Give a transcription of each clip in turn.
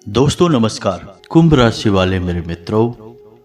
दोस्तों नमस्कार। कुंभ राशि वाले मेरे मित्रों,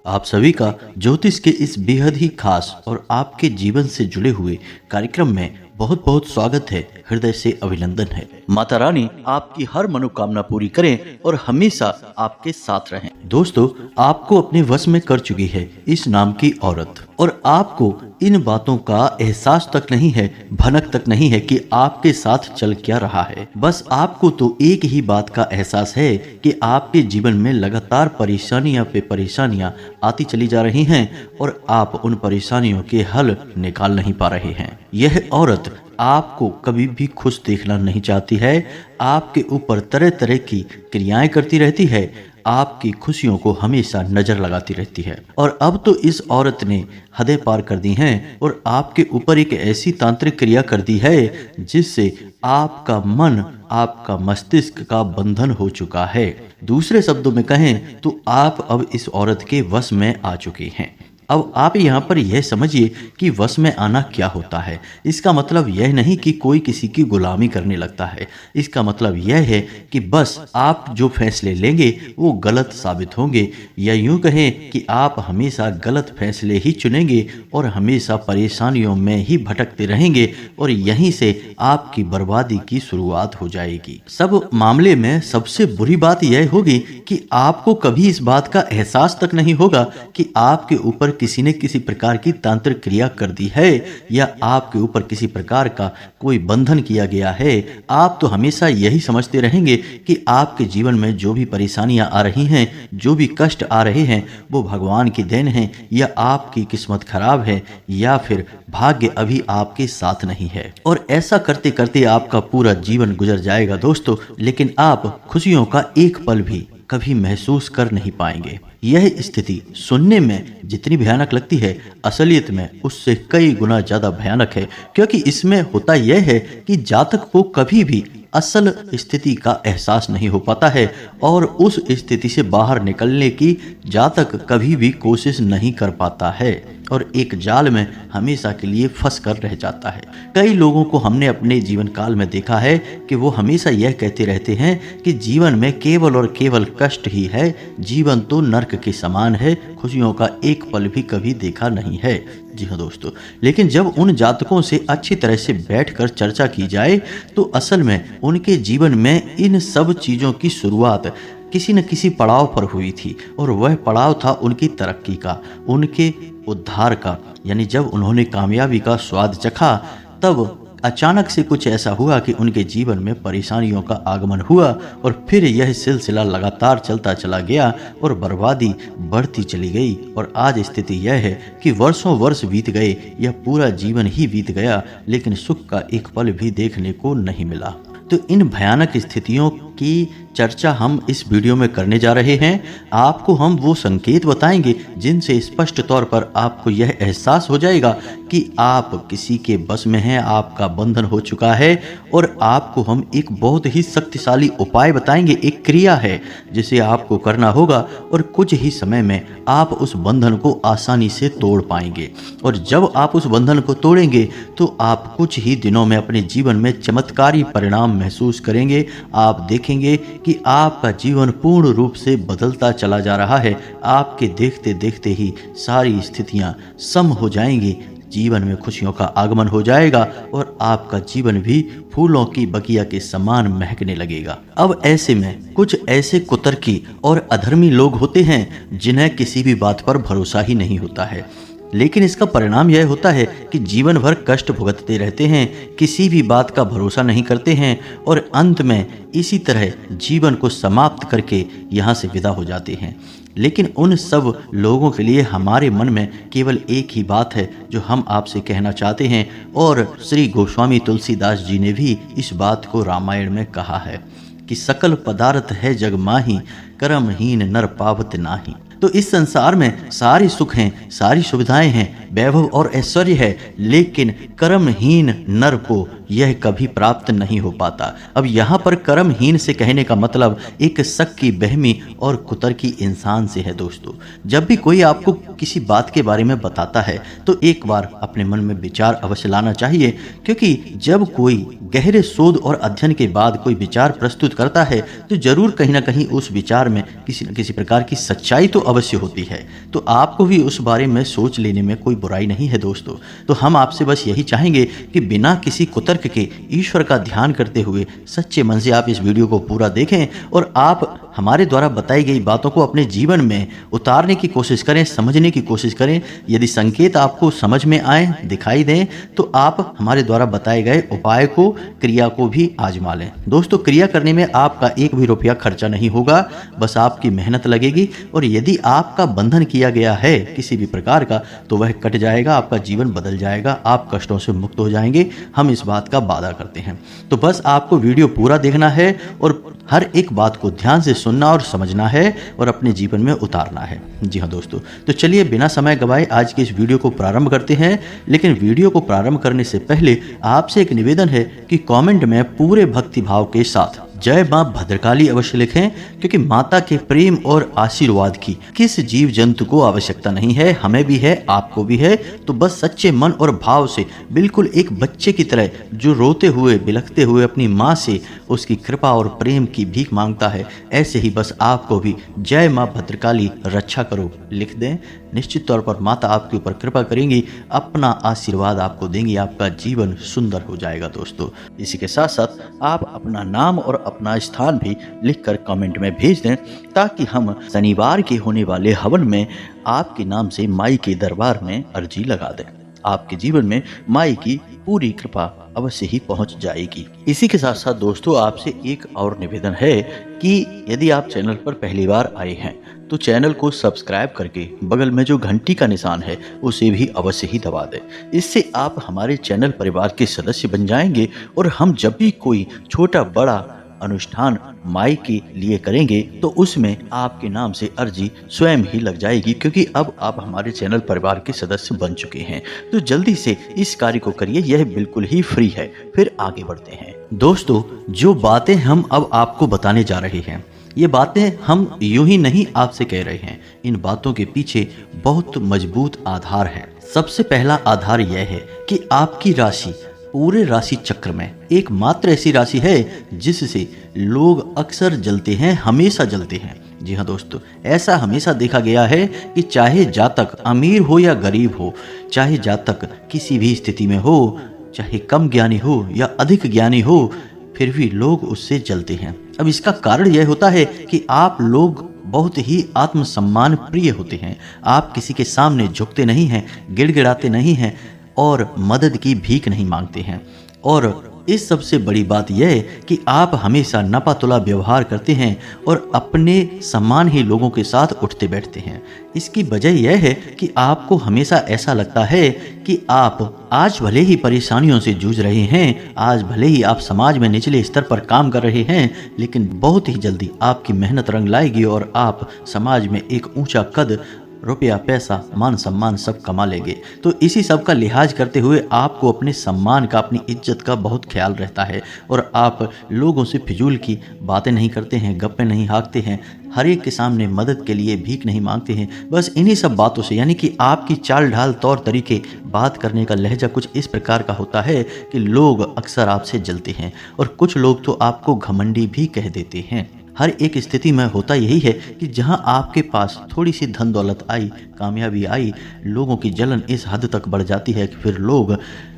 आप सभी का ज्योतिष के इस बेहद ही खास और आपके जीवन से जुड़े हुए कार्यक्रम में बहुत बहुत स्वागत है। हृदय से अभिनंदन है। माता रानी आपकी हर मनोकामना पूरी करें और हमेशा आपके साथ रहें। दोस्तों, आपको अपने वश में कर चुकी है इस नाम की औरत, और आपको इन बातों का एहसास तक नहीं है, भनक तक नहीं है कि आपके साथ चल क्या रहा है। बस आपको तो एक ही बात का एहसास है कि आपके जीवन में लगातार परेशानियां पे परेशानियां आती चली जा रही हैं और आप उन परेशानियों के हल निकाल नहीं पा रहे हैं। यह औरत आपको कभी भी खुश देखना नहीं चाहती है, आपके ऊपर तरह तरह की क्रियाएं करती रहती है, आपकी खुशियों को हमेशा नजर लगाती रहती है। और अब तो इस औरत ने हदें पार कर दी हैं और आपके ऊपर एक ऐसी तांत्रिक क्रिया कर दी है जिससे आपका मन, आपका मस्तिष्क का बंधन हो चुका है। दूसरे शब्दों में कहें तो आप अब इस औरत के वश में आ चुके हैं। अब आप यहाँ पर यह समझिए कि वश में आना क्या होता है। इसका मतलब यह नहीं कि कोई किसी की गुलामी करने लगता है। इसका मतलब यह है कि बस आप जो फैसले लेंगे वो गलत साबित होंगे, या यूं कहें कि आप हमेशा गलत फैसले ही चुनेंगे और हमेशा परेशानियों में ही भटकते रहेंगे और यहीं से आपकी बर्बादी की शुरुआत हो जाएगी। सब मामले में सबसे बुरी बात यह होगी कि आपको कभी इस बात का एहसास तक नहीं होगा कि आपके ऊपर किसी ने किसी प्रकार की तांत्रिक क्रिया कर दी है या आपके ऊपर किसी प्रकार का कोई बंधन किया गया है। आप तो हमेशा यही समझते रहेंगे कि आपके जीवन में जो भी परेशानियां आ रही हैं, जो भी कष्ट आ रहे हैं, वो भगवान की देन है, या आपकी किस्मत खराब है, या फिर भाग्य अभी आपके साथ नहीं है। और ऐसा करते करते आपका पूरा जीवन गुजर जाएगा दोस्तों, लेकिन आप खुशियों का एक पल भी कभी महसूस कर नहीं पाएंगे। यह स्थिति सुनने में जितनी भयानक लगती है, असलियत में उससे कई गुना ज्यादा भयानक है, क्योंकि इसमें होता यह है कि जातक को कभी भी असल स्थिति का एहसास नहीं हो पाता है और उस स्थिति से बाहर निकलने की जातक कभी भी कोशिश नहीं कर पाता है और एक जाल में हमेशा के लिए फंस कर रह जाता है। कई लोगों को हमने अपने जीवन काल में देखा है कि वो हमेशा यह कहते रहते हैं कि जीवन में केवल और केवल कष्ट ही है, जीवन तो नर्क के समान है, खुशियों का एक पल भी कभी देखा नहीं है। जी हाँ दोस्तों, लेकिन जब उन जातकों से अच्छी तरह से बैठकर चर्चा की जाए तो असल में उनके जीवन में इन सब चीज़ों की शुरुआत किसी न किसी पड़ाव पर हुई थी, और वह पड़ाव था उनकी तरक्की का, उनके उद्धार का। यानी जब उन्होंने कामयाबी का स्वाद चखा तब अचानक से कुछ ऐसा हुआ कि उनके जीवन में परेशानियों का आगमन हुआ और फिर यह सिलसिला लगातार चलता चला गया और बर्बादी बढ़ती चली गई। और आज स्थिति यह है कि वर्षों वर्ष बीत गए या पूरा जीवन ही बीत गया, लेकिन सुख का एक पल भी देखने को नहीं मिला। तो इन भयानक स्थितियों की चर्चा हम इस वीडियो में करने जा रहे हैं। आपको हम वो संकेत बताएंगे जिनसे स्पष्ट तौर पर आपको यह एहसास हो जाएगा कि आप किसी के बस में हैं, आपका बंधन हो चुका है, और आपको हम एक बहुत ही शक्तिशाली उपाय बताएंगे। एक क्रिया है जिसे आपको करना होगा और कुछ ही समय में आप उस बंधन को आसानी से तोड़ पाएंगे। और जब आप उस बंधन को तोड़ेंगे तो आप कुछ ही दिनों में अपने जीवन में चमत्कारी परिणाम महसूस करेंगे। आप देखेंगे कि आपका जीवन पूर्ण रूप से बदलता चला जा रहा है। आपके देखते देखते ही सारी स्थितियां सम हो जाएंगी, जीवन में खुशियों का आगमन हो जाएगा और आपका जीवन भी फूलों की बगिया के समान महकने लगेगा। अब ऐसे में कुछ ऐसे कुतर्की और अधर्मी लोग होते हैं जिन्हें किसी भी बात पर भरोसा ही नहीं होता है, लेकिन इसका परिणाम यह होता है कि जीवन भर कष्ट भुगतते रहते हैं, किसी भी बात का भरोसा नहीं करते हैं और अंत में इसी तरह जीवन को समाप्त करके यहाँ से विदा हो जाते हैं। लेकिन उन सब लोगों के लिए हमारे मन में केवल एक ही बात है जो हम आपसे कहना चाहते हैं, और श्री गोस्वामी तुलसीदास जी ने भी इस बात को रामायण में कहा है कि सकल पदार्थ है जग माही, कर्महीन नर पावत नाही। तो इस संसार में सारी सुख हैं, सारी सुविधाएं हैं, वैभव और ऐश्वर्य है, लेकिन कर्महीन नर को यह कभी प्राप्त नहीं हो पाता। अब यहाँ पर कर्महीन से कहने का मतलब एक शक की बहमी और कुतर्की इंसान से है दोस्तों। जब भी कोई आपको किसी बात के बारे में बताता है तो एक बार अपने मन में विचार अवश्य लाना चाहिए, क्योंकि जब कोई गहरे शोध और अध्ययन के बाद कोई विचार प्रस्तुत करता है तो जरूर कहीं ना कहीं उस विचार में किसी न किसी प्रकार की सच्चाई तो अवश्य होती है। तो आपको भी उस बारे में सोच लेने में कोई बुराई नहीं है दोस्तों। तो हम आपसे बस यही चाहेंगे कि बिना किसी कुतर्क के ईश्वर का ध्यान करते हुए सच्चे मन से आप इस वीडियो को पूरा देखें और आप हमारे द्वारा बताई गई बातों को अपने जीवन में उतारने की कोशिश करें, समझने की कोशिश करें। यदि संकेत आपको समझ में आए, दिखाई दें, तो आप हमारे द्वारा बताए गए उपाय को, क्रिया को भी आजमा लें। दोस्तों, क्रिया करने में आपका एक भी रुपया खर्चा नहीं होगा, बस आपकी मेहनत लगेगी। और यदि आपका बंधन किया गया है किसी भी प्रकार का तो वह कट जाएगा, आपका जीवन बदल जाएगा, आप कष्टों से मुक्त हो जाएंगे। हम इस बात का वादा करते हैं। तो बस आपको वीडियो पूरा देखना है और हर एक बात को ध्यान से सुनना और समझना है और अपने जीवन में उतारना है। जी हाँ दोस्तों, तो चलिए बिना समय गवाए आज के इस वीडियो को प्रारंभ करते हैं। लेकिन वीडियो को प्रारंभ करने से पहले आपसे एक निवेदन है कि कमेंट में पूरे भक्ति भाव के साथ जय मां भद्रकाली अवश्य लिखें, क्योंकि माता के प्रेम और आशीर्वाद की किस जीव जंतु को आवश्यकता नहीं है, हमें भी है, आपको भी है। तो बस सच्चे मन और भाव से बिल्कुल एक बच्चे की तरह जो रोते हुए बिलखते हुए अपनी माँ से उसकी कृपा और प्रेम की भीख मांगता है, ऐसे ही बस आपको भी जय मां भद्रकाली रक्षा करो लिख दें। निश्चित तौर पर माता आपके ऊपर कृपा करेंगी, अपना आशीर्वाद आपको देंगी, आपका जीवन सुंदर हो जाएगा दोस्तों। इसी के साथ साथ आप अपना नाम और अपना स्थान भी लिखकर कमेंट में भेज दें, ताकि हम शनिवार के होने वाले हवन में आपके नाम से माई के दरबार में अर्जी लगा दें। आपके जीवन में माई की पूरी कृपा अवश्य ही पहुंच जाएगी। इसी के साथ साथ दोस्तों, आपसे एक और निवेदन है कि यदि आप चैनल पर पहली बार आए हैं तो चैनल को सब्सक्राइब करके बगल में जो घंटी का निशान है उसे भी अवश्य ही दबा दें। इससे आप हमारे चैनल परिवार के सदस्य बन जाएंगे और हम जब भी कोई छोटा बड़ा अनुष्ठान माई के लिए करेंगे तो उसमें आपके नाम से अर्जी स्वयं ही लग जाएगी, क्योंकि अब आप हमारे चैनल परिवार के सदस्य बन चुके हैं। तो जल्दी से इस कार्य को करिए, यह बिल्कुल ही फ्री है। फिर आगे बढ़ते हैं दोस्तों। जो बातें हम अब आपको बताने जा रहे हैं, ये बातें हम यूं ही नहीं आपसे कह रहे हैं, इन बातों के पीछे बहुत मजबूत आधार है। सबसे पहला आधार यह है कि आपकी राशि पूरे राशि चक्र में एकमात्र ऐसी राशि है जिससे लोग अक्सर जलते हैं, हमेशा जलते हैं। जी हाँ दोस्तों, ऐसा हमेशा देखा गया है कि चाहे जातक अमीर हो या गरीब हो, चाहे जातक किसी भी स्थिति में हो, चाहे कम ज्ञानी हो या अधिक ज्ञानी हो, फिर भी लोग उससे जलते हैं। अब इसका कारण यह होता है कि आप लोग बहुत ही आत्मसम्मान प्रिय होते हैं। आप किसी के सामने झुकते नहीं हैं, गिड़गिड़ाते नहीं हैं और मदद की भीख नहीं मांगते हैं। और इस सबसे बड़ी बात यह है कि आप हमेशा नपातुला व्यवहार करते हैं और अपने सम्मान ही लोगों के साथ उठते बैठते हैं। इसकी वजह यह है कि आपको हमेशा ऐसा लगता है कि आप आज भले ही परेशानियों से जूझ रहे हैं, आज भले ही आप समाज में निचले स्तर पर काम कर रहे हैं, लेकिन बहुत ही जल्दी आपकी मेहनत रंग लाएगी और आप समाज में एक ऊंचा कद, रुपया, पैसा, मान सम्मान सब कमा लेंगे। तो इसी सब का लिहाज करते हुए आपको अपने सम्मान का, अपनी इज्जत का बहुत ख्याल रहता है और आप लोगों से फिजूल की बातें नहीं करते हैं, गप्पे नहीं हाँकते हैं, हर एक के सामने मदद के लिए भीख नहीं मांगते हैं। बस इन्हीं सब बातों से, यानी कि आपकी चाल ढाल, तौर तरीके, बात करने का लहजा कुछ इस प्रकार का होता है कि लोग अक्सर आपसे जलते हैं और कुछ लोग तो आपको घमंडी भी कह देते हैं। हर एक स्थिति में होता यही है कि जहां आपके पास थोड़ी सी धन दौलत आई, कामयाबी आई, लोगों की जलन इस हद तक बढ़ जाती है कि फिर लोग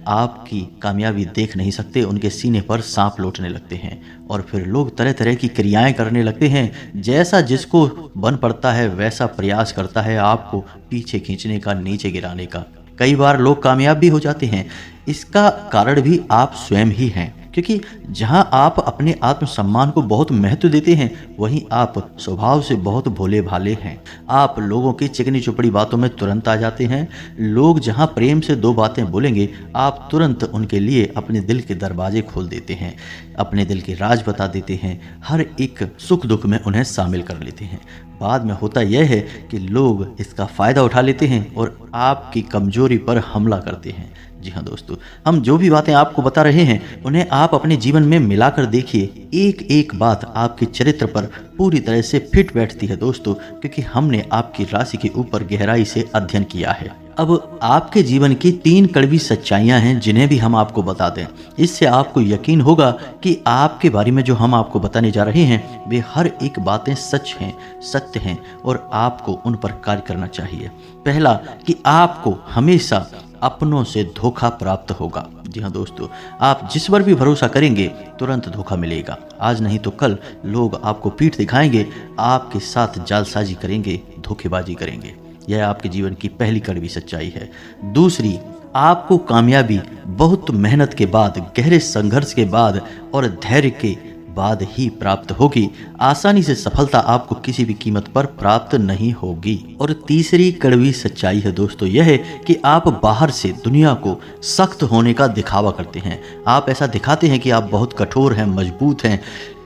आपकी कामयाबी देख नहीं सकते, उनके सीने पर सांप लौटने लगते हैं और फिर लोग तरह तरह की क्रियाएं करने लगते हैं। जैसा जिसको बन पड़ता है वैसा प्रयास करता है आपको पीछे खींचने का, नीचे गिराने का। कई बार लोग कामयाब भी हो जाते हैं। इसका कारण भी आप स्वयं ही हैं, क्योंकि जहां आप अपने आत्मसम्मान को बहुत महत्व देते हैं, वहीं आप स्वभाव से बहुत भोले भाले हैं। आप लोगों की चिकनी चुपड़ी बातों में तुरंत आ जाते हैं। लोग जहां प्रेम से दो बातें बोलेंगे, आप तुरंत उनके लिए अपने दिल के दरवाजे खोल देते हैं, अपने दिल के राज बता देते हैं, हर एक सुख दुख में उन्हें शामिल कर लेते हैं। बाद में होता यह है कि लोग इसका फ़ायदा उठा लेते हैं और आपकी कमजोरी पर हमला करते हैं। जी हाँ दोस्तों, हम जो भी बातें आपको बता रहे हैं उन्हें आप अपने जीवन में मिलाकर देखिए। एक एक बात आपके चरित्र पर पूरी तरह से फिट बैठती है दोस्तों, क्योंकि हमने आपकी राशि के ऊपर गहराई से अध्ययन किया है। अब आपके जीवन की 3 कड़वी सच्चाइयां हैं जिन्हें भी हम आपको बता दें। इससे आपको यकीन होगा कि आपके बारे में जो हम आपको बताने जा रहे हैं वे हर एक बातें सच हैं, सत्य हैं और आपको उन पर कार्य करना चाहिए। पहला, कि आपको हमेशा अपनों से धोखा प्राप्त होगा। जी हाँ दोस्तों, आप जिस पर भी भरोसा करेंगे तुरंत धोखा मिलेगा। आज नहीं तो कल लोग आपको पीठ दिखाएंगे, आपके साथ जालसाजी करेंगे, धोखेबाजी करेंगे। यह आपके जीवन की पहली कड़वी सच्चाई है। दूसरी, आपको कामयाबी बहुत मेहनत के बाद, गहरे संघर्ष के बाद और धैर्य के बाद ही प्राप्त होगी। आसानी से सफलता आपको किसी भी कीमत पर प्राप्त नहीं होगी। और तीसरी कड़वी सच्चाई है दोस्तों, यह है कि आप बाहर से दुनिया को सख्त होने का दिखावा करते हैं। आप ऐसा दिखाते हैं कि आप बहुत कठोर हैं, मजबूत हैं,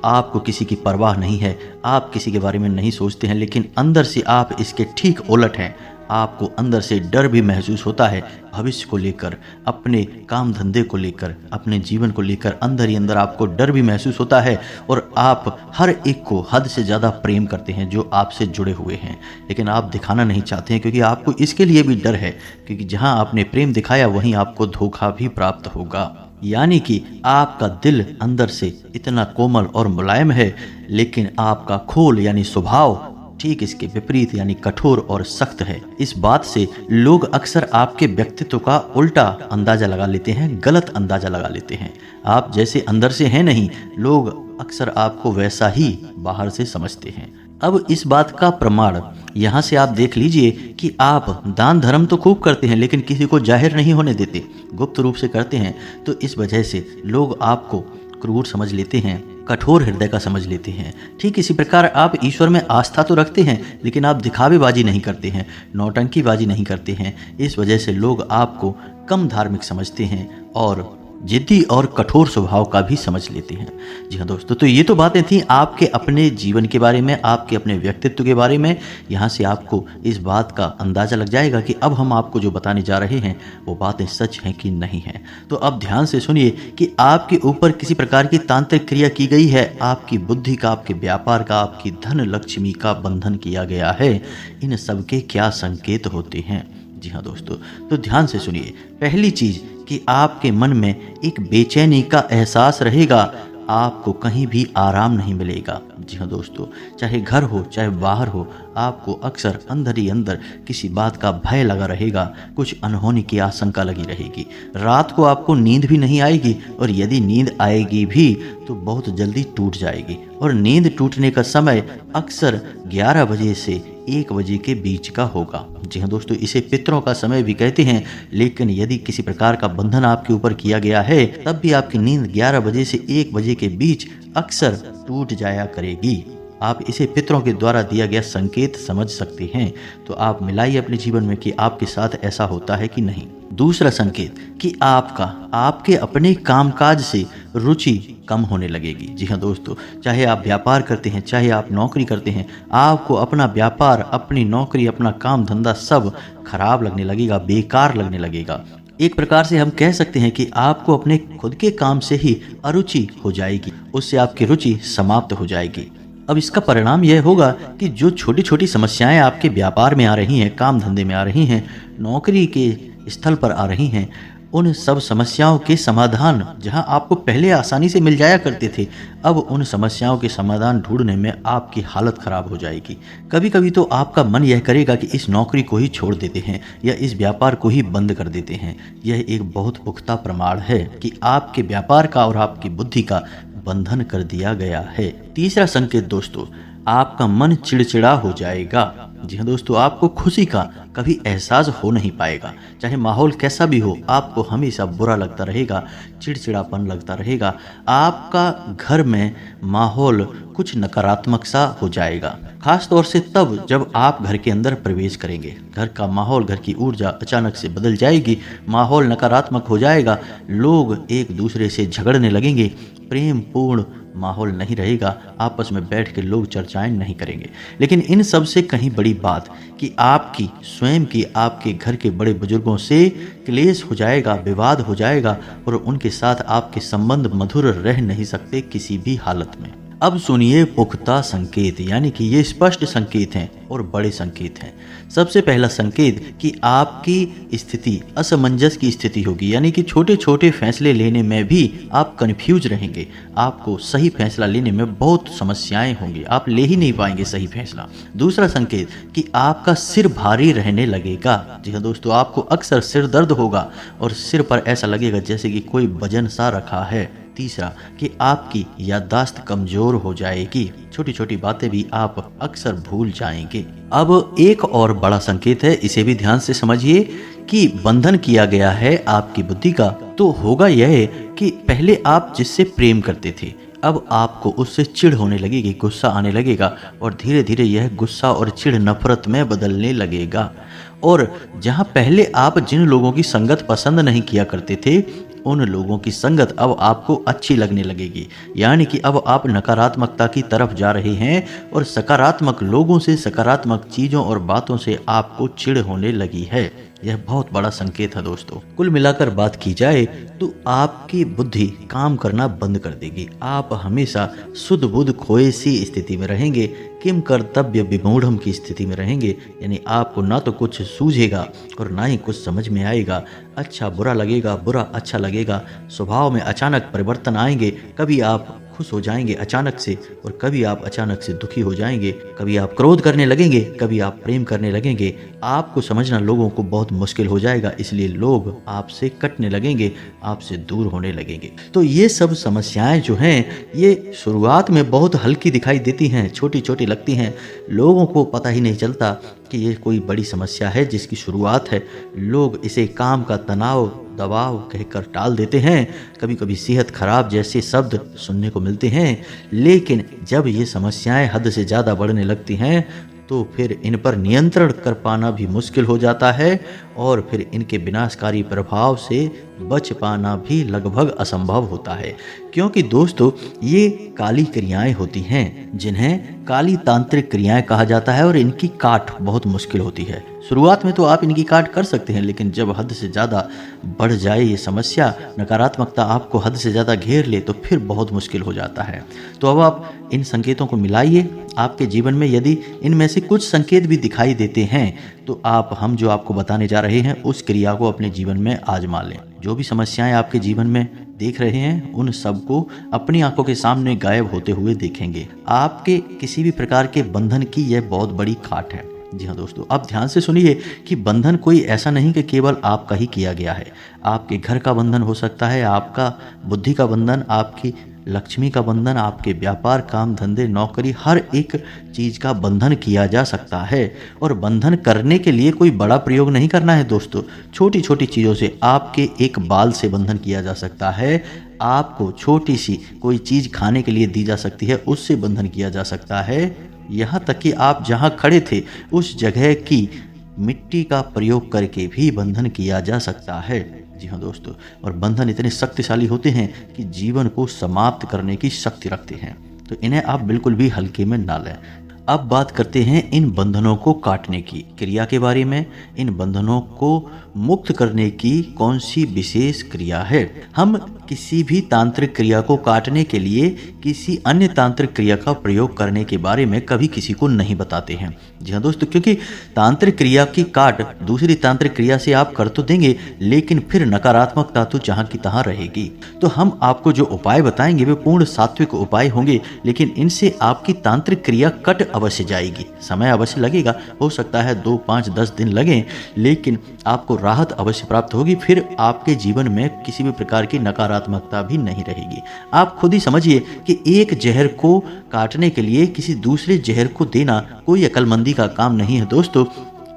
आपको किसी की परवाह नहीं है, आप किसी के बारे में नहीं सोचते हैं, लेकिन अंदर से आप इसके ठीक उलट हैं। आपको अंदर से डर भी महसूस होता है भविष्य को लेकर, अपने काम धंधे को लेकर, अपने जीवन को लेकर। अंदर ही अंदर आपको डर भी महसूस होता है और आप हर एक को हद से ज़्यादा प्रेम करते हैं जो आपसे जुड़े हुए हैं, लेकिन आप दिखाना नहीं चाहते हैं क्योंकि आपको इसके लिए भी डर है, क्योंकि जहां आपने प्रेम दिखाया वहीं आपको धोखा भी प्राप्त होगा। यानी कि आपका दिल अंदर से इतना कोमल और मुलायम है, लेकिन आपका खोल यानी स्वभाव ठीक इसके विपरीत यानी कठोर और सख्त है। इस बात से लोग अक्सर आपके व्यक्तित्व का उल्टा अंदाजा लगा लेते हैं, गलत अंदाजा लगा लेते हैं। आप जैसे अंदर से हैं नहीं, लोग अक्सर आपको वैसा ही बाहर से समझते हैं। अब इस बात का प्रमाण यहाँ से आप देख लीजिए कि आप दान धर्म तो खूब करते हैं, लेकिन किसी को जाहिर नहीं होने देते, गुप्त रूप से करते हैं। तो इस वजह से लोग आपको क्रूर समझ लेते हैं, कठोर हृदय का समझ लेते हैं। ठीक इसी प्रकार आप ईश्वर में आस्था तो रखते हैं, लेकिन आप दिखावेबाजी नहीं करते हैं, नौटंकीबाजी नहीं करते हैं। इस वजह से लोग आपको कम धार्मिक समझते हैं और जिद्दी और कठोर स्वभाव का भी समझ लेते हैं। जी हाँ दोस्तों, तो ये तो बातें थी आपके अपने जीवन के बारे में, आपके अपने व्यक्तित्व के बारे में। यहाँ से आपको इस बात का अंदाज़ा लग जाएगा कि अब हम आपको जो बताने जा रहे हैं वो बातें सच हैं कि नहीं हैं। तो अब ध्यान से सुनिए कि आपके ऊपर किसी प्रकार की तांत्रिक क्रिया की गई है, आपकी बुद्धि का, आपके व्यापार का, आपकी धन लक्ष्मी का बंधन किया गया है। इन सब के क्या संकेत होते हैं? जी हाँ दोस्तों, तो ध्यान से सुनिए। पहली चीज़ कि आपके मन में एक बेचैनी का एहसास रहेगा, आपको कहीं भी आराम नहीं मिलेगा। जी हाँ दोस्तों, चाहे घर हो चाहे बाहर हो, आपको अक्सर अंदर ही अंदर किसी बात का भय लगा रहेगा, कुछ अनहोनी की आशंका लगी रहेगी। रात को आपको नींद भी नहीं आएगी, और यदि नींद आएगी भी तो बहुत जल्दी टूट जाएगी। और नींद टूटने का समय अक्सर 11 बजे से 1 बजे के बीच का होगा। जी हाँ दोस्तों, इसे पितरों का समय भी कहते हैं। लेकिन यदि किसी प्रकार का बंधन आपके ऊपर किया गया है, तब भी आपकी नींद 11 बजे से 1 बजे के बीच अक्सर टूट जाया करेगी। आप इसे पितरों के द्वारा दिया गया संकेत समझ सकते हैं। तो आप मिलाइए अपने जीवन में कि आपके साथ ऐसा होता है कि नहीं। दूसरा संकेत कि आपके अपने कामकाज से रुचि कम होने लगेगी। जी हाँ दोस्तों, चाहे आप व्यापार करते हैं, चाहे आप नौकरी करते हैं, आपको अपना व्यापार, अपनी नौकरी, अपना काम धंधा सब खराब लगने लगेगा, बेकार लगने लगेगा। एक प्रकार से हम कह सकते हैं कि आपको अपने खुद के काम से ही अरुचि हो जाएगी, उससे आपकी रुचि समाप्त हो जाएगी। अब इसका परिणाम यह होगा कि जो छोटी छोटी समस्याएं आपके व्यापार में आ रही हैं, काम धंधे में आ रही हैं, नौकरी के स्थल पर आ रही हैं, उन सब समस्याओं के समाधान जहां आपको पहले आसानी से मिल जाया करते थे, अब उन समस्याओं के समाधान ढूंढने में आपकी हालत खराब हो जाएगी। कभी कभी तो आपका मन यह करेगा कि इस नौकरी को ही छोड़ देते हैं या इस व्यापार को ही बंद कर देते हैं। यह एक बहुत पुख्ता प्रमाण है कि आपके व्यापार का और आपकी बुद्धि का बंधन कर दिया गया है। तीसरा संकेत दोस्तों, आपका मन चिड़चिड़ा हो जाएगा। जी हाँ दोस्तों, आपको खुशी का कभी एहसास हो नहीं पाएगा। चाहे माहौल कैसा भी हो, आपको हमेशा बुरा लगता रहेगा, चिड़चिड़ापन लगता रहेगा। आपका घर में माहौल कुछ नकारात्मक सा हो जाएगा, खास तौर से तब जब आप घर के अंदर प्रवेश करेंगे। घर का माहौल, घर की ऊर्जा अचानक से बदल जाएगी, माहौल नकारात्मक हो जाएगा, लोग एक दूसरे से झगड़ने लगेंगे, प्रेम पूर्ण माहौल नहीं रहेगा, आपस में बैठ के लोग चर्चाएं नहीं करेंगे। लेकिन इन सब से कहीं बड़ी बात कि आपकी स्वयं की, आपके घर के बड़े बुजुर्गों से क्लेश हो जाएगा, विवाद हो जाएगा और उनके साथ आपके संबंध मधुर रह नहीं सकते किसी भी हालत में। अब सुनिए पुख्ता संकेत, यानी कि ये स्पष्ट संकेत हैं और बड़े संकेत हैं। सबसे पहला संकेत कि आपकी स्थिति असमंजस की स्थिति होगी, यानी कि छोटे छोटे फैसले लेने में भी आप कंफ्यूज रहेंगे। आपको सही फैसला लेने में बहुत समस्याएं होंगी, आप ले ही नहीं पाएंगे सही फैसला। दूसरा संकेत कि आपका सिर भारी रहने लगेगा। जी हाँ दोस्तों, आपको अक्सर सिर दर्द होगा और सिर पर ऐसा लगेगा जैसे कि कोई वजन सा रखा है। तीसरा कि आपकी याददाश्त कमजोर हो जाएगी, छोटी छोटी बातें भी आप अक्सर भूल जाएंगे। अब एक और बड़ा संकेत है, इसे भी ध्यान से समझिए कि बंधन किया गया है आपकी बुद्धि का। तो होगा यह कि पहले आप जिससे प्रेम करते थे, अब आपको उससे चिढ़ होने लगेगी, गुस्सा आने लगेगा और धीरे धीरे यह गुस्सा और चिढ़ नफरत में बदलने लगेगा। और जहां पहले आप जिन लोगों की संगत पसंद नहीं किया करते थे, उन लोगों की संगत अब आपको अच्छी लगने लगेगी, यानी कि अब आप नकारात्मकता की तरफ जा रहे हैं और सकारात्मक लोगों से, सकारात्मक चीज़ों और बातों से आपको चिढ़ होने लगी है। यह बहुत बड़ा संकेत है दोस्तों। कुल मिलाकर बात की जाए तो आपकी बुद्धि काम करना बंद कर देगी। आप हमेशा सुध बुध खोए सी स्थिति में रहेंगे, किम कर्तव्य विमूढ़म की स्थिति में रहेंगे, यानी आपको ना तो कुछ सूझेगा और ना ही कुछ समझ में आएगा। अच्छा बुरा लगेगा, बुरा अच्छा लगेगा, स्वभाव में अचानक परिवर्तन आएंगे। कभी आप खुश हो जाएंगे अचानक से और कभी आप अचानक से दुखी हो जाएंगे। कभी आप क्रोध करने लगेंगे, कभी आप प्रेम करने लगेंगे। आपको समझना लोगों को बहुत मुश्किल हो जाएगा, इसलिए लोग आपसे कटने लगेंगे, आपसे दूर होने लगेंगे। तो ये सब समस्याएं जो हैं, ये शुरुआत में बहुत हल्की दिखाई देती हैं, छोटी छोटी लगती हैं। लोगों को पता ही नहीं चलता कि ये कोई बड़ी समस्या है जिसकी शुरुआत है। लोग इसे काम का तनाव, दबाव कहकर टाल देते हैं। कभी कभी सेहत खराब जैसे शब्द सुनने को मिलते हैं। लेकिन जब ये समस्याएं हद से ज़्यादा बढ़ने लगती हैं तो फिर इन पर नियंत्रण कर पाना भी मुश्किल हो जाता है और फिर इनके विनाशकारी प्रभाव से बच पाना भी लगभग असंभव होता है। क्योंकि दोस्तों ये काली क्रियाएं होती हैं जिन्हें काली तांत्रिक क्रियाएं कहा जाता है और इनकी काट बहुत मुश्किल होती है। शुरुआत में तो आप इनकी काट कर सकते हैं, लेकिन जब हद से ज़्यादा बढ़ जाए ये समस्या, नकारात्मकता आपको हद से ज़्यादा घेर ले, तो फिर बहुत मुश्किल हो जाता है। तो अब आप इन संकेतों को मिलाइए आपके जीवन में। यदि इनमें से कुछ संकेत भी दिखाई देते हैं तो हम जो आपको बताने जा रहे हैं उस क्रिया को अपने जीवन में आजमा लें। जो भी समस्याएं आपके जीवन में देख रहे हैं उन सबको अपनी आंखों के सामने गायब होते हुए देखेंगे। आपके किसी भी प्रकार के बंधन की यह बहुत बड़ी खाट है। जी हाँ दोस्तों, आप ध्यान से सुनिए कि बंधन कोई ऐसा नहीं कि केवल आपका ही किया गया है। आपके घर का बंधन हो सकता है, आपका बुद्धि का बंधन, आपकी लक्ष्मी का बंधन, आपके व्यापार, काम धंधे, नौकरी, हर एक चीज़ का बंधन किया जा सकता है। और बंधन करने के लिए कोई बड़ा प्रयोग नहीं करना है दोस्तों। छोटी छोटी चीज़ों से, आपके एक बाल से बंधन किया जा सकता है, आपको छोटी सी कोई चीज़ खाने के लिए दी जा सकती है, उससे बंधन किया जा सकता है। यहाँ तक कि आप जहाँ खड़े थे उस जगह की मिट्टी का प्रयोग करके भी बंधन किया जा सकता है। जी हाँ दोस्तों, और बंधन इतने शक्तिशाली होते हैं कि जीवन को समाप्त करने की शक्ति रखते हैं। तो इन्हें आप बिल्कुल भी हल्के में ना लें। अब बात करते हैं इन बंधनों को काटने की क्रिया के बारे में। इन बंधनों को मुक्त करने की कौन सी विशेष क्रिया है? हम किसी भी तांत्रिक क्रिया को काटने के लिए किसी अन्य तांत्रिक क्रिया का प्रयोग करने के बारे में कभी किसी को नहीं बताते हैं। जी हाँ दोस्तों, क्योंकि तांत्रिक क्रिया की काट दूसरी तांत्रिक क्रिया से आप कर तो देंगे, लेकिन फिर नकारात्मकता तो जहाँ की तहाँ रहेगी। तो हम आपको जो उपाय बताएंगे वे पूर्ण सात्विक उपाय होंगे, लेकिन इनसे आपकी तांत्रिक क्रिया कट अवश्य जाएगी। समय अवश्य लगेगा, हो सकता है 2, 5, 10 दिन लगें, लेकिन आपको राहत अवश्य प्राप्त होगी। फिर आपके जीवन में किसी भी प्रकार की नकारात्मकता भी नहीं रहेगी। आप खुद ही समझिए कि एक जहर को काटने के लिए किसी दूसरे जहर को देना कोई अक्लमंदी का काम नहीं है दोस्तों।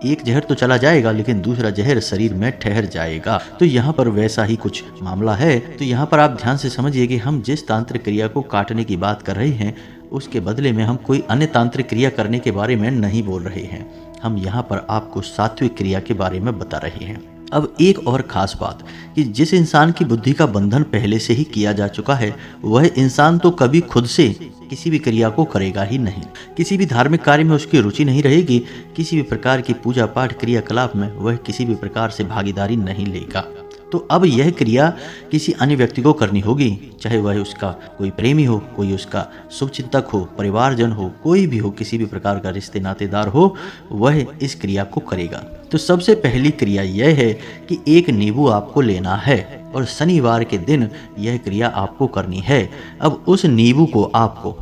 एक जहर तो चला जाएगा, लेकिन दूसरा जहर शरीर में ठहर जाएगा। तो यहाँ पर वैसा ही कुछ मामला है। तो यहाँ पर आप ध्यान से समझिए कि हम जिस तांत्रिक क्रिया को काटने की बात कर रहे हैं उसके बदले में हम कोई अन्य तांत्रिक क्रिया करने के बारे में नहीं बोल रहे हैं। हम यहाँ पर आपको सात्विक क्रिया के बारे में बता रहे हैं। अब एक और खास बात कि जिस इंसान की बुद्धि का बंधन पहले से ही किया जा चुका है, वह इंसान तो कभी खुद से किसी भी क्रिया को करेगा ही नहीं। किसी भी धार्मिक कार्य में उसकी रुचि नहीं रहेगी। किसी भी प्रकार की पूजा पाठ क्रियाकलाप में वह किसी भी प्रकार से भागीदारी नहीं लेगा। तो अब यह क्रिया किसी अन्य व्यक्ति को करनी होगी, चाहे वह उसका कोई प्रेमी हो, कोई उसका शुभचिंतक हो, परिवारजन हो, कोई भी हो, किसी भी प्रकार का रिश्ते नातेदार हो, वह इस क्रिया को करेगा। तो सबसे पहली क्रिया यह है कि एक नींबू आपको लेना है और शनिवार के दिन यह क्रिया आपको करनी है। अब उस नींबू को आपको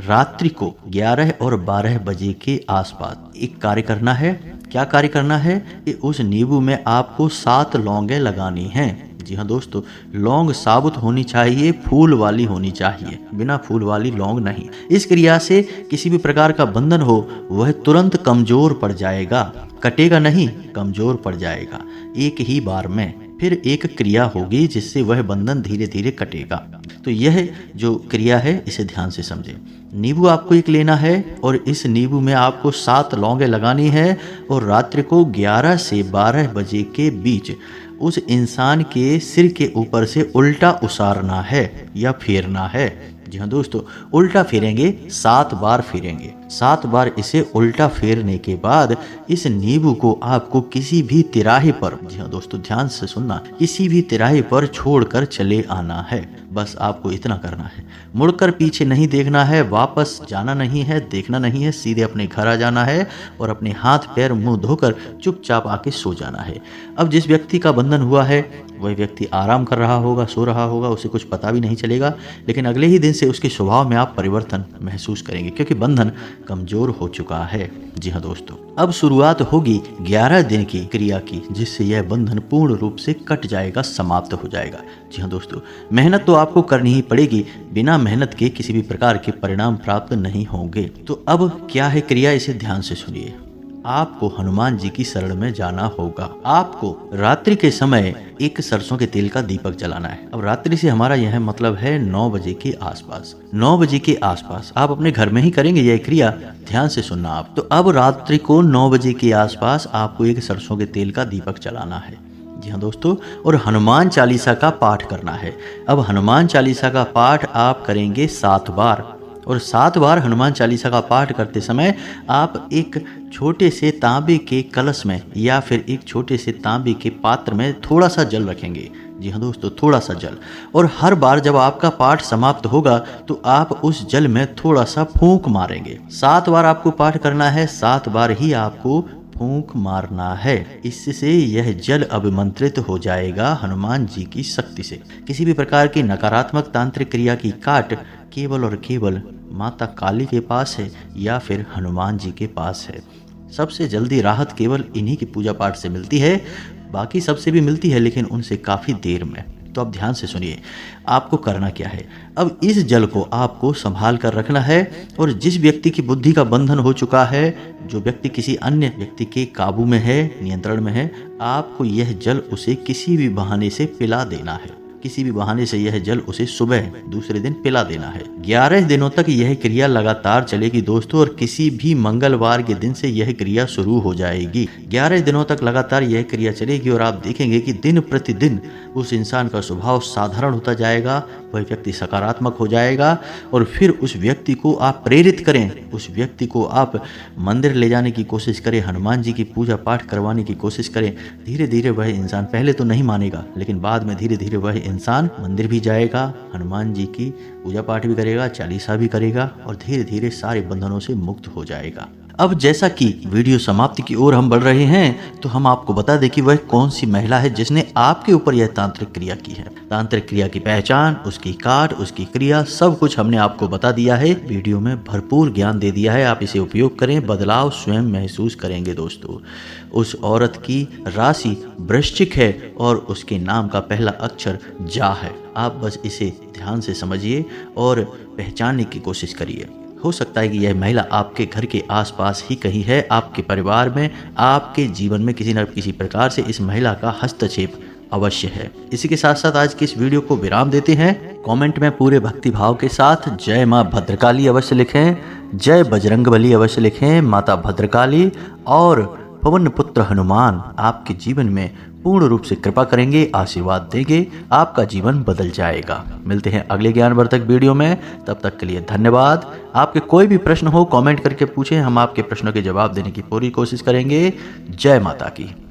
रात्रि को 11 और 12 बजे के आसपास एक कार्य करना है। क्या कार्य करना है कि उस नींबू में आपको 7 लौंगें लगानी हैं। जी हाँ दोस्तों, लौंग साबुत होनी चाहिए, फूल वाली होनी चाहिए, बिना फूल वाली लौंग नहीं। इस क्रिया से किसी भी प्रकार का बंधन हो वह तुरंत कमजोर पड़ जाएगा, कटेगा नहीं, कमजोर पड़ जाएगा एक ही बार में। फिर एक क्रिया होगी जिससे वह बंधन धीरे धीरे कटेगा। तो यह जो क्रिया है इसे ध्यान से समझें। नींबू आपको एक लेना है और इस नींबू में आपको 7 लौंगें लगानी है और रात्रि को 11 से 12 बजे के बीच उस इंसान के सिर के ऊपर से उल्टा उसारना है या फेरना है। जी हाँ दोस्तों, उल्टा फेरेंगे, 7 बार फेरेंगे। 7 बार इसे उल्टा फेरने के बाद इस नींबू को आपको किसी भी तिराहे पर, जी हाँ दोस्तों ध्यान से सुनना, किसी भी तिराहे पर छोड़कर चले आना है। बस आपको इतना करना है, मुड़कर पीछे नहीं देखना है, वापस जाना नहीं है, देखना नहीं है, सीधे अपने घर आ जाना है और अपने हाथ पैर मुंह धोकर चुपचाप आके सो जाना है। अब जिस व्यक्ति का बंधन हुआ है वह व्यक्ति आराम कर रहा होगा, सो रहा होगा, उसे कुछ पता भी नहीं चलेगा, लेकिन अगले ही दिन से उसके स्वभाव में आप परिवर्तन महसूस करेंगे क्योंकि बंधन कमजोर हो चुका है। जी हाँ दोस्तों, अब शुरुआत होगी 11 दिन की क्रिया की, जिससे यह बंधन पूर्ण रूप से कट जाएगा, समाप्त हो जाएगा। जी हाँ दोस्तों, मेहनत तो आपको करनी ही पड़ेगी, बिना मेहनत के किसी भी प्रकार के परिणाम प्राप्त नहीं होंगे। तो अब क्या है क्रिया, इसे ध्यान से सुनिए। आपको हनुमान जी की शरण में जाना होगा। आपको रात्रि के समय एक सरसों के तेल का दीपक जलाना है। अब रात्रि से हमारा यह मतलब है 9 बजे के आसपास। 9 बजे के आसपास आप अपने घर में ही करेंगे यह क्रिया, ध्यान से सुनना आप। तो अब रात्रि को 9 बजे के आसपास आपको एक सरसों के तेल का दीपक जलाना है। जी हाँ दोस्तों, और हनुमान चालीसा का पाठ करना है। अब हनुमान चालीसा का पाठ आप करेंगे 7 बार और 7 बार हनुमान चालीसा का पाठ करते समय आप एक छोटे से तांबे के कलश में या फिर एक छोटे से तांबे के पात्र में थोड़ा सा जल रखेंगे। जी हाँ दोस्तों, थोड़ा सा जल। और हर बार जब आपका पाठ समाप्त होगा तो आप उस जल में थोड़ा सा फूंक मारेंगे। 7 बार आपको पाठ करना है, 7 बार ही आपको फूंक मारना है। इससे यह जल अभिमंत्रित हो जाएगा हनुमान जी की शक्ति से। किसी भी प्रकार की नकारात्मक तांत्रिक क्रिया की काट केवल और केवल माता काली के पास है या फिर हनुमान जी के पास है। सबसे जल्दी राहत केवल इन्हीं की पूजा पाठ से मिलती है, बाकी सबसे भी मिलती है लेकिन उनसे काफ़ी देर में। तो अब ध्यान से सुनिए, आपको करना क्या है। अब इस जल को आपको संभाल कर रखना है और जिस व्यक्ति की बुद्धि का बंधन हो चुका है, जो व्यक्ति किसी अन्य व्यक्ति के काबू में है, नियंत्रण में है, आपको यह जल उसे किसी भी बहाने से पिला देना है। किसी भी बहाने से यह जल उसे सुबह दूसरे दिन पिला देना है। 11 दिनों तक यह क्रिया लगातार चलेगी दोस्तों, और किसी भी मंगलवार के दिन से यह क्रिया शुरू हो जाएगी। 11 दिनों तक लगातार यह क्रिया चलेगी और आप देखेंगे कि दिन प्रतिदिन उस इंसान का स्वभाव साधारण होता जाएगा, वह व्यक्ति सकारात्मक हो जाएगा और फिर उस व्यक्ति को आप प्रेरित करें, उस व्यक्ति को आप मंदिर ले जाने की कोशिश करें, हनुमान जी की पूजा पाठ करवाने की कोशिश करें। धीरे धीरे वह इंसान पहले तो नहीं मानेगा, लेकिन बाद में धीरे धीरे वह इंसान मंदिर भी जाएगा, हनुमान जी की पूजा पाठ भी करेगा, चालीसा भी करेगा और धीरे धीरे सारे बंधनों से मुक्त हो जाएगा। अब जैसा कि वीडियो समाप्ति की ओर हम बढ़ रहे हैं, तो हम आपको बता दें कि वह कौन सी महिला है जिसने आपके ऊपर यह तांत्रिक क्रिया की है। तांत्रिक क्रिया की पहचान, उसकी काट, उसकी क्रिया, सब कुछ हमने आपको बता दिया है। वीडियो में भरपूर ज्ञान दे दिया है, आप इसे उपयोग करें, बदलाव स्वयं महसूस करेंगे दोस्तों। उस औरत की राशि वृश्चिक है और उसके नाम का पहला अक्षर जा है। आप बस इसे ध्यान से समझिए और पहचानने की कोशिश करिए। हो सकता है कि यह महिला आपके घर के आसपास ही कहीं है, आपके परिवार में, आपके जीवन में किसी न किसी प्रकार से इस महिला का हस्तक्षेप अवश्य है। इसी के साथ साथ आज की इस वीडियो को विराम देते हैं। कमेंट में पूरे भक्ति भाव के साथ जय माँ भद्रकाली अवश्य लिखें, जय बजरंगबली अवश्य लिखें, माता भद्रकाली, और पवन पुत्र हनुमान आपके जीवन में पूर्ण रूप से कृपा करेंगे, आशीर्वाद देंगे, आपका जीवन बदल जाएगा। मिलते हैं अगले ज्ञानवर्धक वीडियो में, तब तक के लिए धन्यवाद। आपके कोई भी प्रश्न हो कमेंट करके पूछें, हम आपके प्रश्नों के जवाब देने की पूरी कोशिश करेंगे। जय माता की।